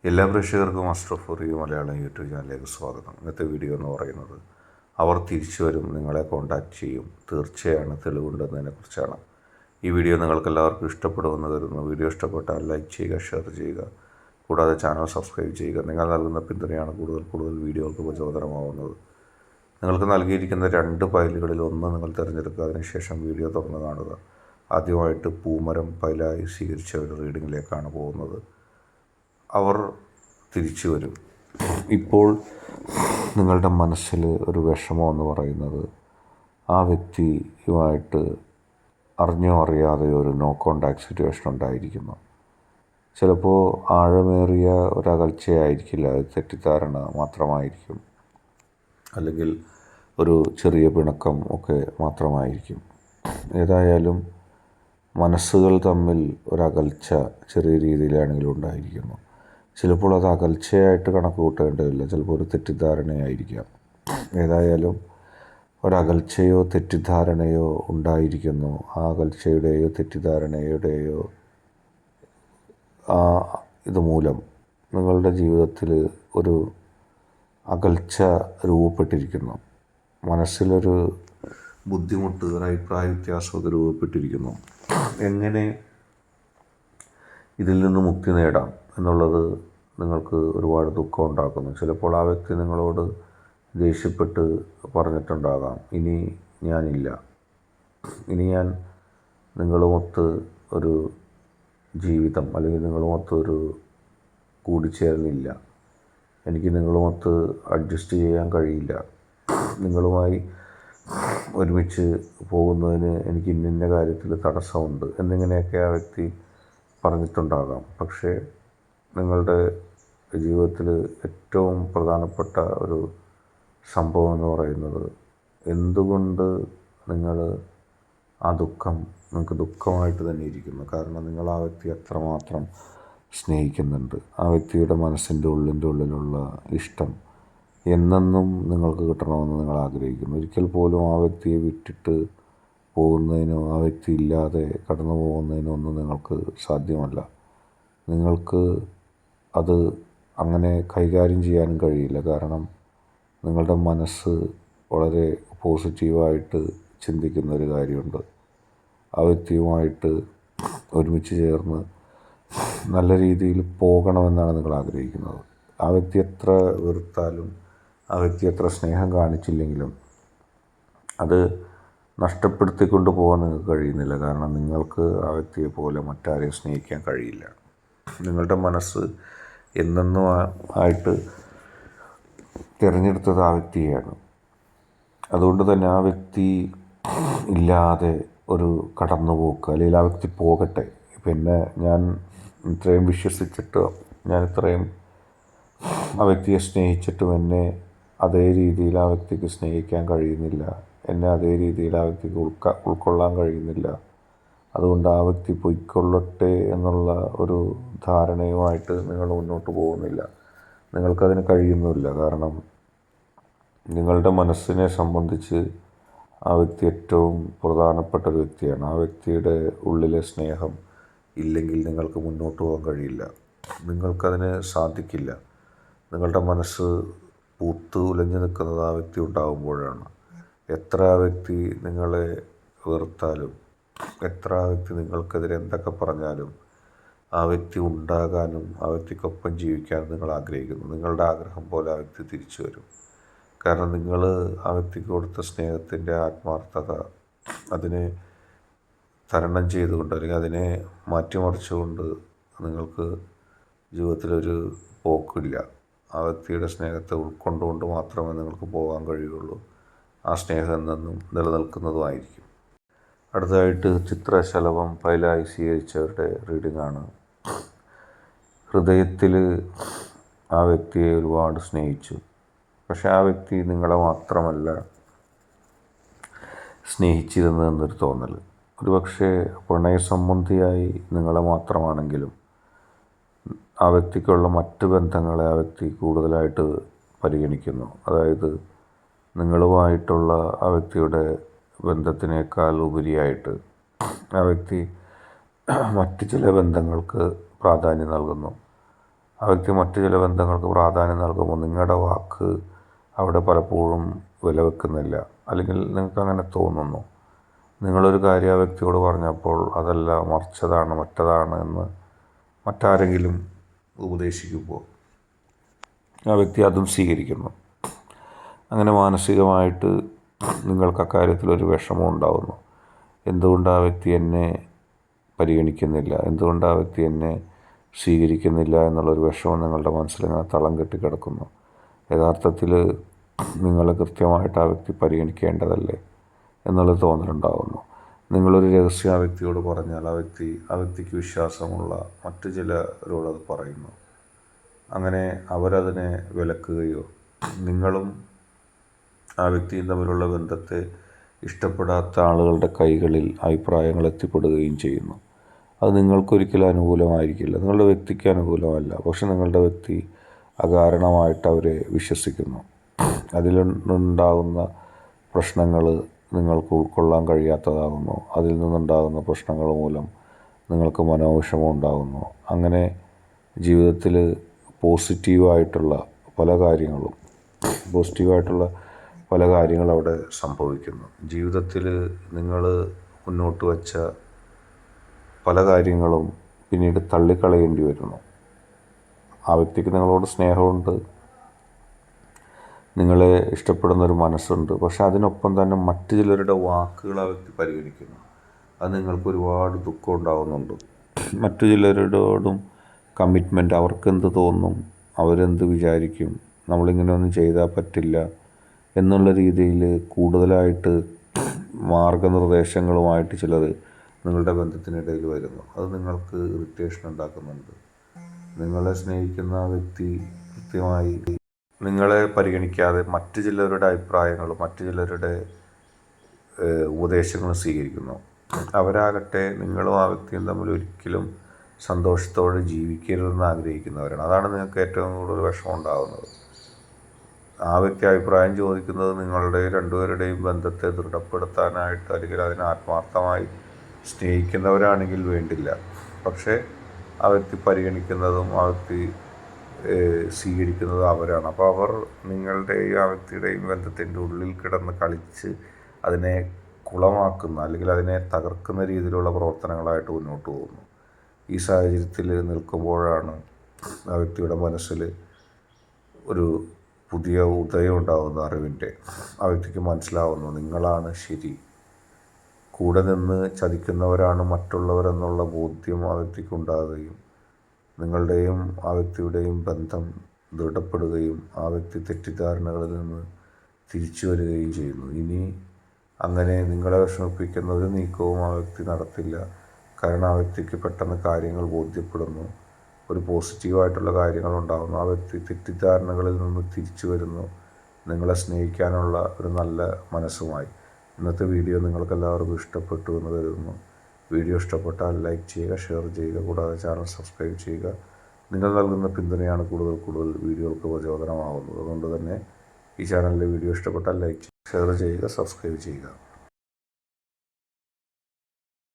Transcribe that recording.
എല്ലാ പ്രേക്ഷകർക്കും Ashraf review Malayalam YouTube ചാനലിലേക്ക് സ്വാഗതം. ഇന്നത്തെ വീഡിയോ എന്ന് പറയുന്നത് അവർ തിരിച്ചു വരും, നിങ്ങളെ കോൺടാക്റ്റ് ചെയ്യും, തീർച്ചയാണ്, തെളിവുണ്ടെന്നതിനെക്കുറിച്ചാണ്. ഈ വീഡിയോ നിങ്ങൾക്കെല്ലാവർക്കും ഇഷ്ടപ്പെടുമെന്ന് കരുതുന്നു. വീഡിയോ ഇഷ്ടപ്പെട്ടാൽ ലൈക്ക് ചെയ്യുക, ഷെയർ ചെയ്യുക, കൂടാതെ ചാനൽ സബ്സ്ക്രൈബ് ചെയ്യുക. നിങ്ങൾ നൽകുന്ന പിന്തുണയാണ് കൂടുതൽ വീഡിയോകൾക്ക് പ്രചോദനമാവുന്നത്. നിങ്ങൾക്ക് നൽകിയിരിക്കുന്ന 2 ഫയലുകളിൽ ഒന്ന് നിങ്ങൾ തിരഞ്ഞെടുക്കുക. അതിനുശേഷം വീഡിയോ തുറന്ന് കാണുക. ആദ്യമായിട്ട് പൂമരം ഫയലായി സ്വീകരിച്ച ഒരു റീഡിങ്ങിലേക്കാണ് പോകുന്നത്. അവർ തിരിച്ചു വരും. ഇപ്പോൾ നിങ്ങളുടെ മനസ്സിൽ ഒരു വിഷമമെന്ന് പറയുന്നത് ആ വ്യക്തിയുമായിട്ട് അറിഞ്ഞോ അറിയാതെയോ ഒരു നോ കോണ്ടാക്ട് സിറ്റുവേഷൻ ഉണ്ടായിരിക്കുന്നു. ചിലപ്പോൾ ആഴമേറിയ ഒരകൽച്ചയായിരിക്കില്ല, അത് തെറ്റിദ്ധാരണ മാത്രമായിരിക്കും, അല്ലെങ്കിൽ ഒരു ചെറിയ പിണക്കം ഒക്കെ മാത്രമായിരിക്കും. ഏതായാലും മനസ്സുകൾ തമ്മിൽ ഒരകൽച്ച ചെറിയ രീതിയിലാണെങ്കിലും ഉണ്ടായിരിക്കുന്നു. ചിലപ്പോൾ അത് അകൽച്ചയായിട്ട് കണക്ക് കൂട്ടേണ്ടതില്ല, ചിലപ്പോൾ ഒരു തെറ്റിദ്ധാരണയായിരിക്കാം. ഏതായാലും ഒരകൽച്ചയോ തെറ്റിദ്ധാരണയോ ഉണ്ടായിരിക്കുന്നു. ആ അകൽച്ചയുടെയോ തെറ്റിദ്ധാരണയുടെയോ ഇതുമൂലം നിങ്ങളുടെ ജീവിതത്തിൽ ഒരു അകൽച്ച രൂപപ്പെട്ടിരിക്കുന്നു. മനസ്സിലൊരു ബുദ്ധിമുട്ട്, ഒരു അഭിപ്രായ വ്യത്യാസമൊക്കെ രൂപപ്പെട്ടിരിക്കുന്നു. എങ്ങനെ ഇതിൽ നിന്ന് മുക്തി നേടാം എന്നുള്ളത് നിങ്ങൾക്ക് ഒരുപാട് ദുഃഖം ഉണ്ടാക്കുന്നു. ചിലപ്പോൾ ആ വ്യക്തി നിങ്ങളോട് ദേഷ്യപ്പെട്ട് പറഞ്ഞിട്ടുണ്ടാകാം, ഇനി ഞാനില്ല, ഇനി ഞാൻ നിങ്ങളുമൊത്ത് ഒരു ജീവിതം അല്ലെങ്കിൽ നിങ്ങളുമൊത്ത് ഒരു കൂടിച്ചേരലില്ല, എനിക്ക് നിങ്ങളുമൊത്ത് അഡ്ജസ്റ്റ് ചെയ്യാൻ കഴിയില്ല, നിങ്ങളുമായി ഒരുമിച്ച് പോകുന്നതിന് എനിക്ക് ഇന്ന കാര്യത്തിൽ തടസ്സമുണ്ട് എന്നിങ്ങനെയൊക്കെ ആ വ്യക്തി പറഞ്ഞിട്ടുണ്ടാകാം. പക്ഷേ നിങ്ങളുടെ ജീവിതത്തിൽ ഏറ്റവും പ്രധാനപ്പെട്ട ഒരു സംഭവം എന്ന് പറയുന്നത്, എന്തുകൊണ്ട് നിങ്ങൾ ആ ദുഃഖം നിങ്ങൾക്ക് ദുഃഖമായിട്ട് തന്നെ ഇരിക്കുന്നു. കാരണം നിങ്ങൾ ആ വ്യക്തി അത്രമാത്രം സ്നേഹിക്കുന്നുണ്ട്. ആ വ്യക്തിയുടെ മനസ്സിൻ്റെ ഉള്ളിലുള്ള ഇഷ്ടം എന്നെന്നും നിങ്ങൾക്ക് കിട്ടണമെന്ന് നിങ്ങൾ ആഗ്രഹിക്കുന്നു. ഒരിക്കൽ പോലും ആ വ്യക്തിയെ വിട്ടിട്ട് പോകുന്നതിനോ ആ വ്യക്തി ഇല്ലാതെ കടന്നു പോകുന്നതിനോ ഒന്നും നിങ്ങൾക്ക് സാധ്യമല്ല. നിങ്ങൾക്ക് അത് അങ്ങനെ കൈകാര്യം ചെയ്യാനും കഴിയില്ല. കാരണം നിങ്ങളുടെ മനസ്സ് വളരെ പോസിറ്റീവായിട്ട് ചിന്തിക്കുന്ന ഒരു കാര്യമുണ്ട്. ആ വ്യക്തിയുമായിട്ട് ഒരുമിച്ച് ചേർന്ന് നല്ല രീതിയിൽ പോകണമെന്നാണ് നിങ്ങൾ ആഗ്രഹിക്കുന്നത്. ആ വ്യക്തി എത്ര വെറുത്താലും ആ വ്യക്തി എത്ര സ്നേഹം കാണിച്ചില്ലെങ്കിലും അത് നഷ്ടപ്പെടുത്തിക്കൊണ്ട് പോകാൻ നിങ്ങൾക്ക് കഴിയുന്നില്ല. കാരണം നിങ്ങൾക്ക് ആ വ്യക്തിയെ പോലെ മറ്റാരെയും സ്നേഹിക്കാൻ കഴിയില്ല. നിങ്ങളുടെ മനസ്സ് എന്നെന്നും ആയിട്ട് തിരഞ്ഞെടുത്തത് ആ വ്യക്തിയെയാണ്. അതുകൊണ്ട് തന്നെ ആ വ്യക്തി ഇല്ലാതെ ഒരു കടന്നുപോക്ക്, അല്ലെങ്കിൽ ആ വ്യക്തി പോകട്ടെ, പിന്നെ ഞാൻ ഇത്രയും വിശ്വസിച്ചിട്ട്, ഞാൻ ഇത്രയും ആ വ്യക്തിയെ സ്നേഹിച്ചിട്ടും എന്നെ അതേ രീതിയിൽ ആ വ്യക്തിക്ക് സ്നേഹിക്കാൻ കഴിയുന്നില്ല, എന്നെ അതേ രീതിയിൽ ആ വ്യക്തിക്ക് ഉൾക്കൊള്ളാൻ കഴിയുന്നില്ല, അതുകൊണ്ട് ആ വ്യക്തി പൊയ്ക്കൊള്ളട്ടെ എന്നുള്ള ഒരു ധാരണയുമായിട്ട് നിങ്ങൾ മുന്നോട്ട് പോകുന്നില്ല. നിങ്ങൾക്കതിന് കഴിയുന്നുമില്ല. കാരണം നിങ്ങളുടെ മനസ്സിനെ സംബന്ധിച്ച് ആ വ്യക്തി ഏറ്റവും പ്രധാനപ്പെട്ട ഒരു വ്യക്തിയാണ്. ആ വ്യക്തിയുടെ ഉള്ളിലെ സ്നേഹം ഇല്ലെങ്കിൽ നിങ്ങൾക്ക് മുന്നോട്ട് പോകാൻ കഴിയില്ല, നിങ്ങൾക്കതിന് സാധിക്കില്ല. നിങ്ങളുടെ മനസ്സ് പൂത്ത് ഉലഞ്ഞു നിൽക്കുന്നത് ആ വ്യക്തി ഉണ്ടാകുമ്പോഴാണ്. എത്ര ആ വ്യക്തി നിങ്ങളെ വെറുത്താലും, എത്ര ആ വ്യക്തി നിങ്ങൾക്കെതിരെ എന്തൊക്കെ പറഞ്ഞാലും ആ വ്യക്തി ഉണ്ടാകാനും ആ വ്യക്തിക്കൊപ്പം ജീവിക്കാനും നിങ്ങൾ ആഗ്രഹിക്കുന്നു. നിങ്ങളുടെ ആഗ്രഹം പോലെ ആ വ്യക്തി തിരിച്ചു വരും. കാരണം നിങ്ങൾ ആ വ്യക്തിക്ക് കൊടുത്ത സ്നേഹത്തിൻ്റെ ആത്മാർത്ഥത, അതിനെ തരണം ചെയ്തുകൊണ്ട് അല്ലെങ്കിൽ അതിനെ മാറ്റിമറിച്ചുകൊണ്ട് നിങ്ങൾക്ക് ജീവിതത്തിലൊരു പോക്കില്ല. ആ വ്യക്തിയുടെ സ്നേഹത്തെ ഉൾക്കൊണ്ടുകൊണ്ട് മാത്രമേ നിങ്ങൾക്ക് പോകാൻ കഴിയുള്ളൂ. ആ സ്നേഹം എന്നെന്നും നിലനിൽക്കുന്നതുമായിരിക്കും. അടുത്തതായിട്ട് ചിത്രശലഭം ഫയലായി സ്വീകരിച്ചവരുടെ റീഡിങ്ങാണ്. ഹൃദയത്തിൽ ആ വ്യക്തിയെ ഒരുപാട് സ്നേഹിച്ചു. പക്ഷേ ആ വ്യക്തി നിങ്ങളെ മാത്രമല്ല സ്നേഹിച്ചിരുന്നതെന്നൊരു തോന്നൽ. ഒരുപക്ഷെ പ്രണയസംബന്ധിയായി നിങ്ങളെ മാത്രമാണെങ്കിലും ആ വ്യക്തിക്കുള്ള മറ്റ് ബന്ധങ്ങളെ ആ വ്യക്തി കൂടുതലായിട്ട് പരിഗണിക്കുന്നു. അതായത് നിങ്ങളുമായിട്ടുള്ള ആ വ്യക്തിയുടെ ബന്ധത്തിനേക്കാൾ ഉപരിയായിട്ട് ആ വ്യക്തി മറ്റ് ചില ബന്ധങ്ങൾക്ക് പ്രാധാന്യം നൽകുന്നു. ആ വ്യക്തി മറ്റു ചില ബന്ധങ്ങൾക്ക് പ്രാധാന്യം നൽകുമ്പോൾ നിങ്ങളുടെ വാക്ക് അവിടെ പലപ്പോഴും വില വെക്കുന്നില്ല, അല്ലെങ്കിൽ നിങ്ങൾക്ക് അങ്ങനെ തോന്നുന്നു. നിങ്ങളൊരു കാര്യം ആ വ്യക്തിയോട് പറഞ്ഞപ്പോൾ അതല്ല മറിച്ചതാണ് മറ്റതാണ് എന്ന് മറ്റാരെങ്കിലും ഉപദേശിക്കുമ്പോൾ ആ വ്യക്തി അതും സ്വീകരിക്കുന്നു. അങ്ങനെ മാനസികമായിട്ട് നിങ്ങൾക്ക് അക്കാര്യത്തിലൊരു വിഷമം ഉണ്ടാകുന്നു. എന്തുകൊണ്ട് ആ വ്യക്തി എന്നെ പരിഗണിക്കുന്നില്ല, എന്തുകൊണ്ട് ആ വ്യക്തി എന്നെ സ്വീകരിക്കുന്നില്ല എന്നുള്ളൊരു വിഷമം നിങ്ങളുടെ മനസ്സിലിങ്ങനെ തളം കെട്ടി കിടക്കുന്നു. യഥാർത്ഥത്തിൽ നിങ്ങളെ കൃത്യമായിട്ട് ആ വ്യക്തി പരിഗണിക്കേണ്ടതല്ലേ എന്നുള്ളത് തോന്നലുണ്ടാകുന്നു. നിങ്ങളൊരു രഹസ്യം ആ വ്യക്തിയോട് പറഞ്ഞാൽ ആ വ്യക്തിക്ക് വിശ്വാസമുള്ള മറ്റു ചിലരോടത് പറയുന്നു. അങ്ങനെ അവരതിനെ വിലക്കുകയോ നിങ്ങളും ആ വ്യക്തിയും തമ്മിലുള്ള ബന്ധത്തെ ഇഷ്ടപ്പെടാത്ത ആളുകളുടെ കൈകളിൽ അഭിപ്രായങ്ങൾ എത്തിപ്പെടുകയും ചെയ്യുന്നു. അത് നിങ്ങൾക്കൊരിക്കലും അനുകൂലമായിരിക്കില്ല, നിങ്ങളുടെ വ്യക്തിക്ക് അനുകൂലമല്ല. പക്ഷെ നിങ്ങളുടെ വ്യക്തി അകാരണമായിട്ട് അവരെ വിശ്വസിക്കുന്നു. അതിലുണ്ടാകുന്ന പ്രശ്നങ്ങൾ നിങ്ങൾക്ക് ഉൾക്കൊള്ളാൻ കഴിയാത്തതാകുന്നു. അതിൽ നിന്നുണ്ടാകുന്ന പ്രശ്നങ്ങൾ മൂലം നിങ്ങൾക്ക് മനോവിഷമം ഉണ്ടാകുന്നു. അങ്ങനെ ജീവിതത്തിൽ പോസിറ്റീവായിട്ടുള്ള പല കാര്യങ്ങളും അവിടെ സംഭവിക്കുന്നു. ജീവിതത്തിൽ നിങ്ങൾ മുന്നോട്ട് വച്ച പല കാര്യങ്ങളും പിന്നീട് തള്ളിക്കളയേണ്ടി വരുന്നു. ആ വ്യക്തിക്ക് നിങ്ങളോട് സ്നേഹമുണ്ട്, നിങ്ങളെ ഇഷ്ടപ്പെടുന്നൊരു മനസ്സുണ്ട്. പക്ഷെ അതിനൊപ്പം തന്നെ മറ്റു ചിലരുടെ വാക്കുകൾ ആ വ്യക്തി പരിഗണിക്കുന്നു. അത് നിങ്ങൾക്ക് ഒരുപാട് ദുഃഖം ഉണ്ടാകുന്നുണ്ട്. മറ്റു ചിലരോടും കമ്മിറ്റ്മെൻറ്റ്, അവർക്കെന്ത് തോന്നും, അവരെന്ത് വിചാരിക്കും, നമ്മളിങ്ങനെ ഒന്നും ചെയ്താൽ പറ്റില്ല എന്നുള്ള രീതിയിൽ കൂടുതലായിട്ട് മാർഗനിർദ്ദേശങ്ങളുമായിട്ട് ചിലർ നിങ്ങളുടെ ബന്ധത്തിനിടയിൽ വരുന്നു. അത് നിങ്ങൾക്ക് ഇറിറ്റേഷൻ ഉണ്ടാക്കുന്നുണ്ട്. നിങ്ങളെ സ്നേഹിക്കുന്ന ആ വ്യക്തി കൃത്യമായി നിങ്ങളെ പരിഗണിക്കാതെ മറ്റു ചിലരുടെ അഭിപ്രായങ്ങളും മറ്റു ചിലരുടെ ഉപദേശങ്ങളും സ്വീകരിക്കുന്നു. അവരാകട്ടെ നിങ്ങളും ആ വ്യക്തിയും തമ്മിൽ ഒരിക്കലും സന്തോഷത്തോടെ ജീവിക്കരുതെന്ന് ആഗ്രഹിക്കുന്നവരാണ്. അതാണ് നിങ്ങൾക്ക് ഏറ്റവും കൂടുതൽ വിഷമം ഉണ്ടാകുന്നത്. ആ വ്യക്തി അഭിപ്രായം ചോദിക്കുന്നത് നിങ്ങളുടെ രണ്ടുപേരുടെയും ബന്ധത്തെ ദൃഢപ്പെടുത്താനായിട്ട്, അല്ലെങ്കിൽ അതിനെ ആത്മാർത്ഥമായി സ്നേഹിക്കുന്നവരാണെങ്കിൽ വേണ്ടില്ല. പക്ഷേ ആ വ്യക്തി പരിഗണിക്കുന്നതും ആ വ്യക്തി സ്വീകരിക്കുന്നതും അവരാണ്. അപ്പോൾ അവർ നിങ്ങളുടെയും ആ വ്യക്തിയുടെയും ബന്ധത്തിൻ്റെ ഉള്ളിൽ കിടന്ന് കളിച്ച് അതിനെ കുളമാക്കുന്ന, അല്ലെങ്കിൽ അതിനെ തകർക്കുന്ന രീതിയിലുള്ള പ്രവർത്തനങ്ങളായിട്ട് മുന്നോട്ട് പോകുന്നു. ഈ സാഹചര്യത്തിൽ നിൽക്കുമ്പോഴാണ് ആ വ്യക്തിയുടെ മനസ്സിൽ ഒരു പുതിയ ഉദയം ഉണ്ടാകുന്ന അറിവിൻ്റെ. ആ വ്യക്തിക്ക് മനസ്സിലാവുന്നു നിങ്ങളാണ് ശരി, കൂടെ നിന്ന് ചതിക്കുന്നവരാണ് മറ്റുള്ളവരെന്നുള്ള ബോധ്യം ആ വ്യക്തിക്ക് ഉണ്ടാകുകയും നിങ്ങളുടെയും ആ വ്യക്തിയുടെയും ബന്ധം ദൃഢപ്പെടുകയും ആ വ്യക്തി തെറ്റിദ്ധാരണകളിൽ നിന്ന് തിരിച്ചു വരികയും ചെയ്യുന്നു. ഇനി അങ്ങനെ നിങ്ങളെ വിഷമിപ്പിക്കുന്ന ഒരു നീക്കവും ആ വ്യക്തി നടത്തില്ല. കാരണം ആ വ്യക്തിക്ക് പെട്ടെന്ന് കാര്യങ്ങൾ ബോധ്യപ്പെടുന്നു, ഒരു പോസിറ്റീവായിട്ടുള്ള കാര്യങ്ങളുണ്ടാകുന്നു. ആ വ്യക്തി തെറ്റിദ്ധാരണകളിൽ നിന്ന് തിരിച്ചു വരുന്നു, നിങ്ങളെ സ്നേഹിക്കാനുള്ള ഒരു നല്ല മനസ്സുമായി. ഇന്നത്തെ വീഡിയോ നിങ്ങൾക്കെല്ലാവർക്കും ഇഷ്ടപ്പെട്ടു എന്ന് കരുതുന്നു. വീഡിയോ ഇഷ്ടപ്പെട്ടാൽ ലൈക്ക് ചെയ്യുക, ഷെയർ ചെയ്യുക, കൂടാതെ ചാനൽ സബ്സ്ക്രൈബ് ചെയ്യുക. നിങ്ങൾ നൽകുന്ന പിന്തുണയാണ് കൂടുതൽ വീഡിയോകൾക്ക് പ്രചോദനമാകുന്നത്. അതുകൊണ്ട് തന്നെ ഈ ചാനലിലെ വീഡിയോ ഇഷ്ടപ്പെട്ടാൽ ലൈക്ക് ചെയ്യുക, ഷെയർ ചെയ്യുക, സബ്സ്ക്രൈബ് ചെയ്യുക.